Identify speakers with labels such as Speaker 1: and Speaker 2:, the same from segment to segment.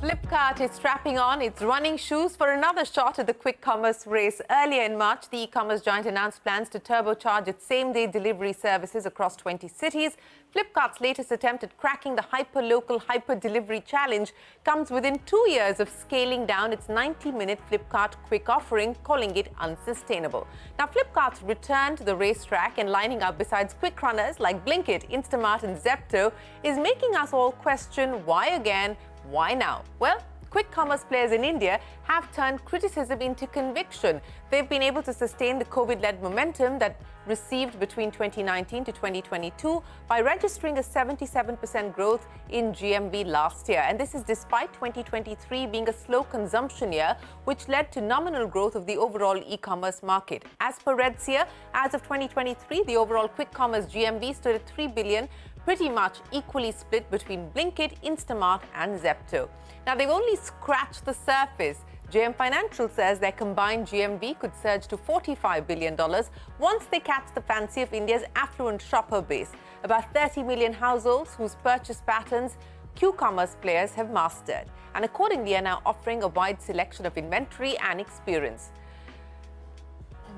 Speaker 1: Flipkart is strapping on its running shoes for another shot at the quick commerce race. Earlier in March, the e-commerce giant announced plans to turbocharge its same-day delivery services across 20 cities. Flipkart's latest attempt at cracking the hyper-local, hyper-delivery challenge comes within 2 years of scaling down its 90-minute Flipkart quick offering, calling it unsustainable. Now, Flipkart's return to the racetrack and lining up besides quick runners like Blinkit, Instamart and Zepto is making us all question why again. Why now? Well, quick commerce players in India have turned criticism into conviction. They've been able to sustain the COVID-led momentum that received between 2019 to 2022 by registering a 77% growth in GMV last year. And this is despite 2023 being a slow consumption year, which led to nominal growth of the overall e-commerce market. As per Redseer, as of 2023, the overall quick commerce GMV stood at 3 billion, pretty much equally split between Blinkit, Instamart and Zepto. Now, they've only scratched the surface. JM Financial says their combined GMV could surge to $45 billion once they catch the fancy of India's affluent shopper base, about 30 million households whose purchase patterns Q-commerce players have mastered, and accordingly are now offering a wide selection of inventory and experience,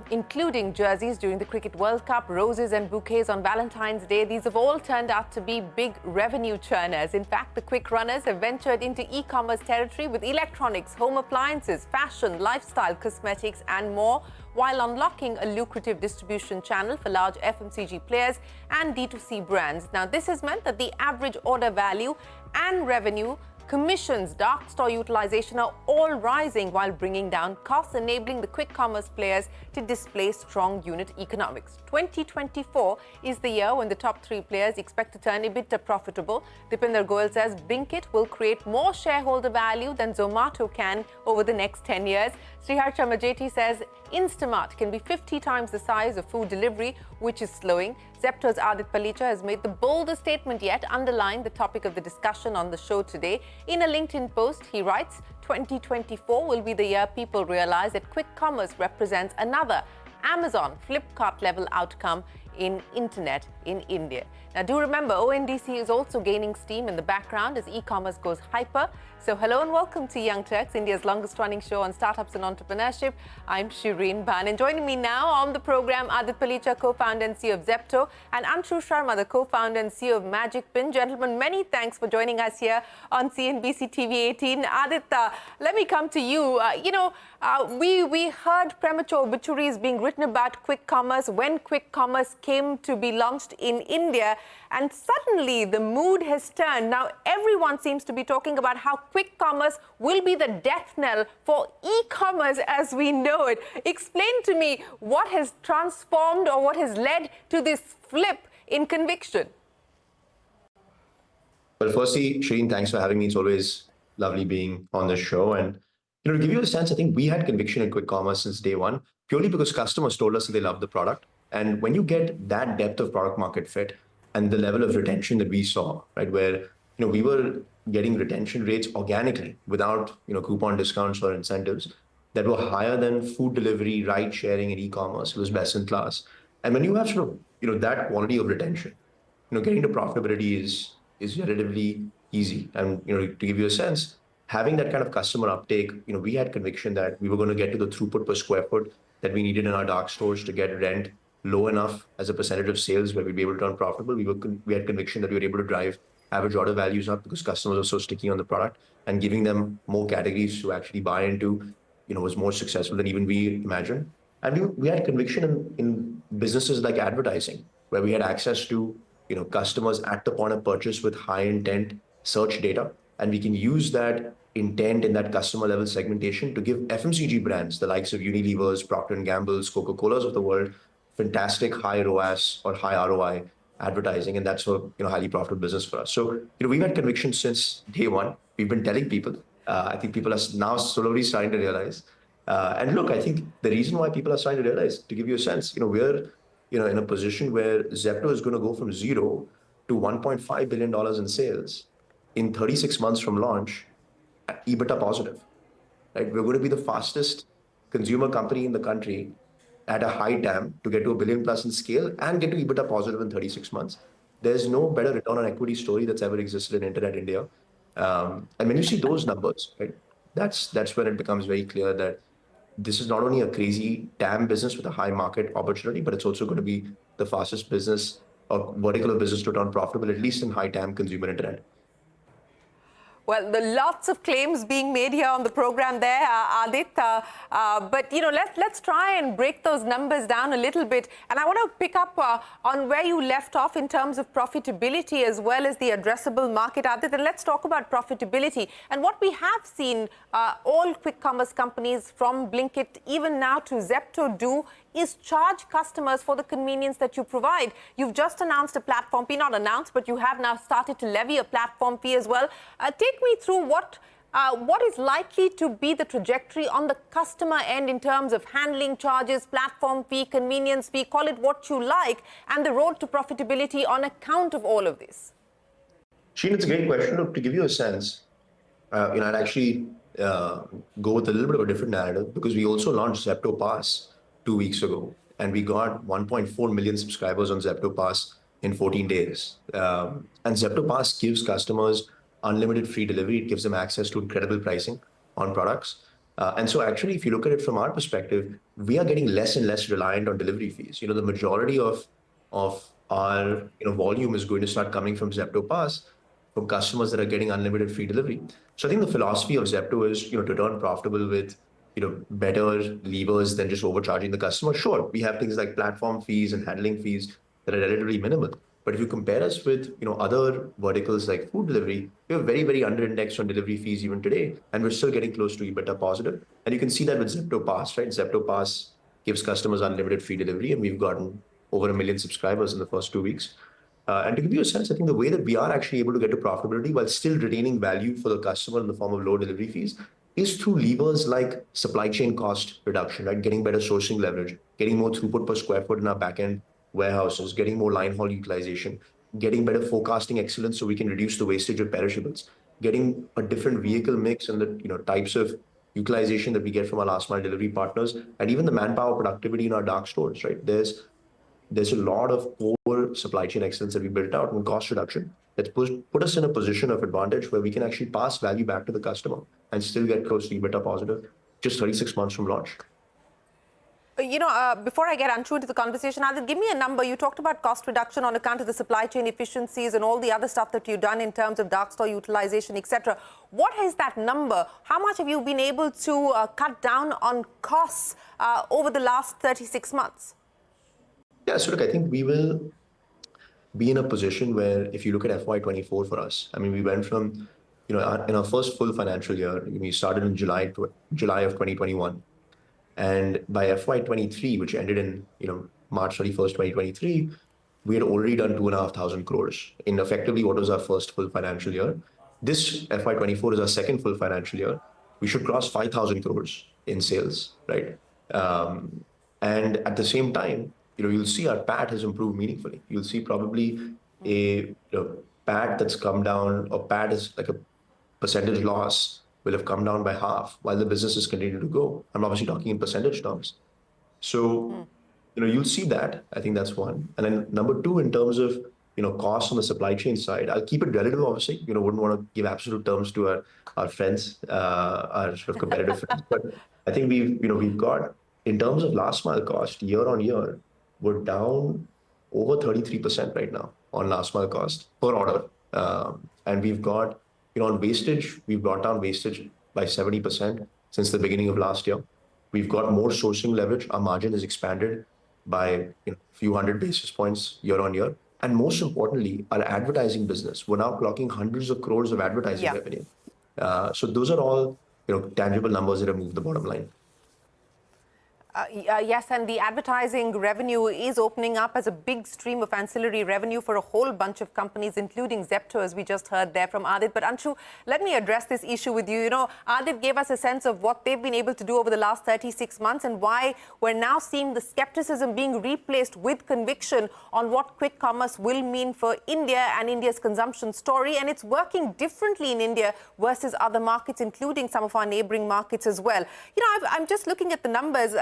Speaker 1: including jerseys during the Cricket World Cup, roses and bouquets on Valentine's Day. These have all turned out to be big revenue churners. In fact, the quick runners have ventured into e-commerce territory with electronics, home appliances, fashion, lifestyle, cosmetics and more, while unlocking a lucrative distribution channel for large FMCG players and D2C brands. Now, this has meant that the average order value and revenue, commissions, dark store utilization are all rising while bringing down costs, enabling the quick commerce players to display strong unit economics. 2024 is the year when the top three players expect to turn EBITDA profitable. Dipinder Goyal says Blinkit will create more shareholder value than Zomato can over the next 10 years. Sriharsha Majeti says Instamart can be 50 times the size of food delivery, which is slowing. Zepto's Aadit Palicha has made the boldest statement yet, underlying the topic of the discussion on the show today. In a LinkedIn post, he writes, 2024 will be the year people realize that quick commerce represents another Amazon, Flipkart level outcome in internet in India. Now, do remember, ONDC is also gaining steam in the background as e-commerce goes hyper. So hello and welcome to Young Turks, India's longest running show on startups and entrepreneurship. I'm Shereen Bhan, and joining me now on the program, Aadit Palicha, co-founder and CEO of Zepto, and Anshoo Sharma, the co-founder and CEO of Magicpin. Gentlemen, many thanks for joining us here on CNBC-TV18. Aadit, let me come to you. We heard premature obituaries being written about quick commerce when quick commerce came to be launched in India, and suddenly the mood has turned. Now everyone seems to be talking about how quick commerce will be the death knell for e-commerce as we know it. Explain to me what has transformed or what has led to this flip in conviction.
Speaker 2: Well, firstly, Shereen, thanks for having me. It's always lovely being on the show. And to give you a sense, I think we had conviction in quick commerce since day one, purely because customers told us that they love the product. And when you get that depth of product market fit and the level of retention that we saw, right, where we were getting retention rates organically without coupon discounts or incentives that were higher than food delivery, ride sharing, and e-commerce. It was best in class. And when you have that quality of retention, getting to profitability is relatively easy. And to give you a sense, having that kind of customer uptake, we had conviction that we were going to get to the throughput per square foot that we needed in our dark stores to get rent low enough as a percentage of sales where we'd be able to turn profitable. We had conviction that we were able to drive average order values up because customers are so sticky on the product, and giving them more categories to actually buy into, was more successful than even we imagined. And we had conviction in businesses like advertising, where we had access to, customers at the point of purchase with high intent search data. And we can use that intent in that customer level segmentation to give FMCG brands, the likes of Unilever's, Procter & Gamble's, Coca-Cola's of the world, fantastic high ROAS or high ROI advertising, and that's a highly profitable business for us. So we've had conviction since day one. We've been telling people. I think people are now slowly starting to realize. And look, I think the reason why people are starting to realize, to give you a sense, we're in a position where Zepto is going to go from 0 to $1.5 billion in sales in 36 months from launch, EBITDA positive. Right? We're going to be the fastest consumer company in the country at a high TAM to get to $1 billion plus in scale and get to EBITDA positive in 36 months. There's no better return on equity story that's ever existed in Internet India. And when you see those numbers, right, that's when it becomes very clear that this is not only a crazy TAM business with a high market opportunity, but it's also going to be the fastest business or vertical of business to turn profitable, at least in high TAM consumer internet.
Speaker 1: Well, there are lots of claims being made here on the program there, Aadit. But, let's try and break those numbers down a little bit. And I want to pick up on where you left off in terms of profitability as well as the addressable market, Aadit. And let's talk about profitability. And what we have seen all quick commerce companies from Blinkit, even now to Zepto, do is charge customers for the convenience that you provide. You've just announced a platform fee, not announced, but you have now started to levy a platform fee as well. Take me through what is likely to be the trajectory on the customer end in terms of handling charges, platform fee, convenience fee, call it what you like, and the road to profitability on account of all of this.
Speaker 2: Shereen, it's a great question. Look, to give you a sense, I'd actually go with a little bit of a different narrative because we also launched Zepto Pass 2 weeks ago, and we got 1.4 million subscribers on Zepto Pass in 14 days. And Zepto Pass gives customers unlimited free delivery. It gives them access to incredible pricing on products. And so actually, if you look at it from our perspective, we are getting less and less reliant on delivery fees. The majority of our volume is going to start coming from Zepto Pass, from customers that are getting unlimited free delivery. So I think the philosophy of Zepto is, to turn profitable with better levers than just overcharging the customer. Sure, we have things like platform fees and handling fees that are relatively minimal. But if you compare us with other verticals like food delivery, we are very, very under-indexed on delivery fees even today, and we're still getting close to EBITDA positive. And you can see that with Zepto Pass, right? Zepto Pass gives customers unlimited free delivery, and we've gotten over 1 million subscribers in the first 2 weeks. And to give you a sense, I think the way that we are actually able to get to profitability while still retaining value for the customer in the form of low delivery fees is through levers like supply chain cost reduction, right? Getting better sourcing leverage, getting more throughput per square foot in our backend warehouses, getting more line haul utilization, getting better forecasting excellence so we can reduce the wastage of perishables, getting a different vehicle mix and the types of utilization that we get from our last mile delivery partners, and even the manpower productivity in our dark stores, right? There's a lot of core supply chain excellence that we built out and cost reduction that's put us in a position of advantage where we can actually pass value back to the customer and still get close to EBITDA positive just 36 months from launch.
Speaker 1: Before I get Anshoo into the conversation, Aadit, give me a number. You talked about cost reduction on account of the supply chain efficiencies and all the other stuff that you've done in terms of dark store utilization, etc. What is that number? How much have you been able to cut down on costs over the last 36 months?
Speaker 2: Yeah, so look, I think we will be in a position where if you look at FY24 for us, I mean, we went from, in our first full financial year, we started in July of 2021. And by FY23, which ended in, March 31st, 2023, we had already done 2,500 crores in effectively what was our first full financial year. This FY24 is our second full financial year. We should cross 5,000 crores in sales, right? And at the same time, you'll see our PAT has improved meaningfully. You'll see probably a PAT that's come down, or PAT is like a percentage loss will have come down by half while the business is continuing to go. I'm obviously talking in percentage terms. So, you'll see that. I think that's one. And then number two, in terms of, costs on the supply chain side, I'll keep it relative, obviously. Wouldn't want to give absolute terms to our friends, our sort of competitive friends. But I think we've got, in terms of last mile cost, year on year, we're down over 33% right now on last mile cost per order. And we've got, on wastage, we've brought down wastage by 70% since the beginning of last year. We've got more sourcing leverage. Our margin has expanded by a few hundred basis points year on year. And most importantly, our advertising business, we're now clocking hundreds of crores of advertising revenue. So those are all tangible numbers that have moved the bottom line.
Speaker 1: Yes, and the advertising revenue is opening up as a big stream of ancillary revenue for a whole bunch of companies, including Zepto, as we just heard there from Aadit. But Anshoo, let me address this issue with you. Aadit gave us a sense of what they've been able to do over the last 36 months and why we're now seeing the skepticism being replaced with conviction on what quick commerce will mean for India and India's consumption story. And it's working differently in India versus other markets, including some of our neighboring markets as well. I'm just looking at the numbers.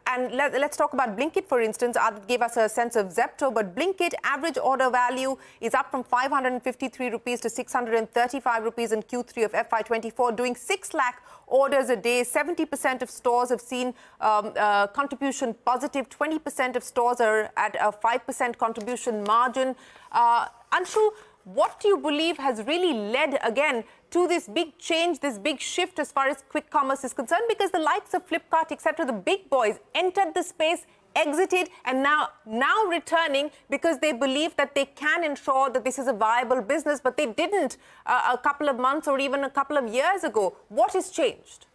Speaker 1: and let's talk about Blinkit, for instance. Aadit gave us a sense of Zepto, but Blinkit average order value is up from 553 rupees to 635 rupees in Q3 of FY24, doing 6 lakh orders a day. 70% of stores have seen contribution positive. 20% of stores are at a 5% contribution margin. Anshu, what do you believe has really led, again, to this big change, this big shift as far as quick commerce is concerned? Because the likes of Flipkart, etc., the big boys entered the space, exited, and now returning because they believe that they can ensure that this is a viable business, but they didn't a couple of months or even a couple of years ago. What has changed?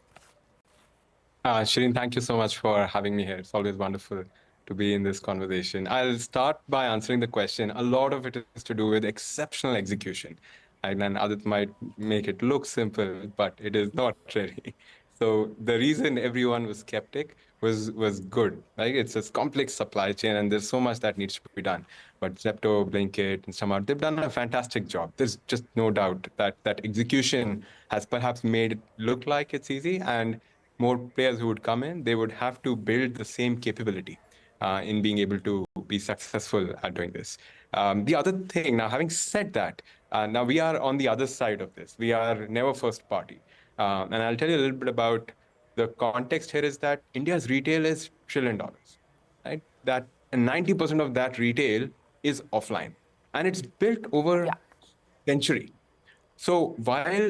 Speaker 3: Shereen, thank you so much for having me here. It's always wonderful to be in this conversation. I'll start by answering the question. A lot of it is to do with exceptional execution. And then Aadit might make it look simple, but it is not really. So the reason everyone was skeptic was good, right? It's a complex supply chain and there's so much that needs to be done. But Zepto, Blinkit, Instamart, they've done a fantastic job. There's just no doubt that execution has perhaps made it look like it's easy, and more players who would come in, they would have to build the same capability in being able to be successful at doing this. The other thing, now having said that, now we are on the other side of this. We are never first party. And I'll tell you a little bit about the context here is that India's retail is $1 trillion, right? That 90% of that retail is offline, and it's built over a century. So while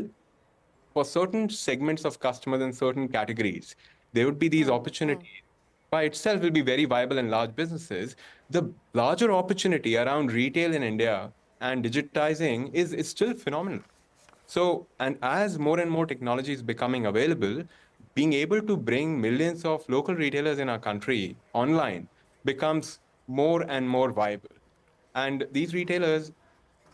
Speaker 3: for certain segments of customers in certain categories, there would be these opportunities by itself will be very viable in large businesses. The larger opportunity around retail in India and digitizing is still phenomenal. So, and as more and more technology is becoming available, being able to bring millions of local retailers in our country online becomes more and more viable. And these retailers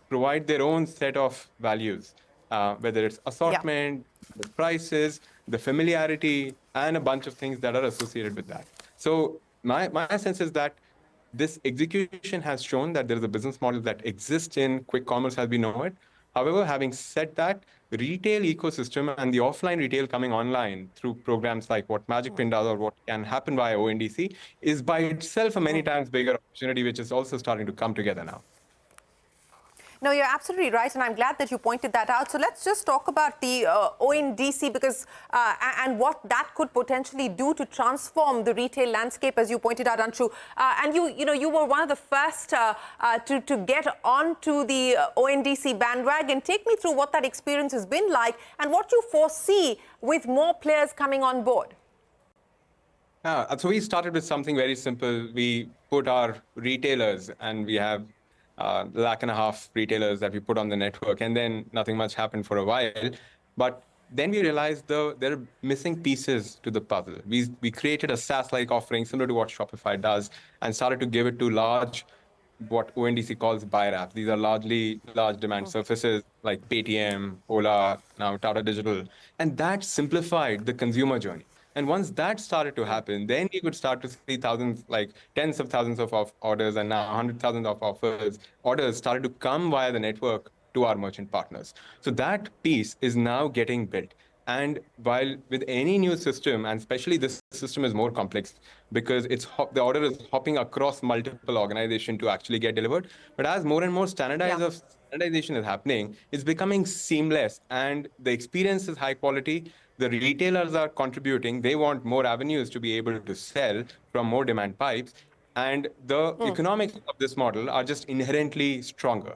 Speaker 3: provide their own set of values, whether it's assortment, the prices, the familiarity, and a bunch of things that are associated with that. So my sense is that this execution has shown that there is a business model that exists in quick commerce as we know it. However, having said that, the retail ecosystem and the offline retail coming online through programs like what Magicpin does or what can happen via ONDC is by itself a many times bigger opportunity, which is also starting to come together now.
Speaker 1: No, you're absolutely right, and I'm glad that you pointed that out. So let's just talk about the ONDC, because and what that could potentially do to transform the retail landscape, as you pointed out, Anshu. And you were one of the first to get onto the ONDC bandwagon. Take me through what that experience has been like and what you foresee with more players coming on board.
Speaker 3: So we started with something very simple. We put our retailers, and we have 1.5 lakh retailers that we put on the network, and then nothing much happened for a while. But then we realized there are missing pieces to the puzzle. We created a SaaS-like offering similar to what Shopify does and started to give it to large, what ONDC calls buyer apps. These are largely large demand surfaces like Paytm, Ola, now Tata Digital. And that simplified the consumer journey. And once that started to happen, then you could start to see thousands, like tens of thousands of orders, and now 100,000 of orders started to come via the network to our merchant partners. So that piece is now getting built. And while with any new system, and especially this system is more complex because the order is hopping across multiple organizations to actually get delivered. But as more and more standardization is happening, it's becoming seamless, and the experience is high quality. The retailers are contributing. They want more avenues to be able to sell from more demand pipes. And the economics of this model are just inherently stronger.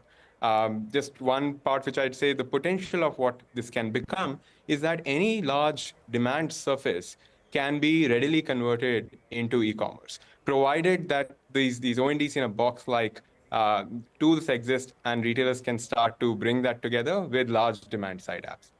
Speaker 3: Just one part which I'd say the potential of what this can become is that any large demand surface can be readily converted into e-commerce, provided that these ONDC in a box like tools exist and retailers can start to bring that together with large demand side apps.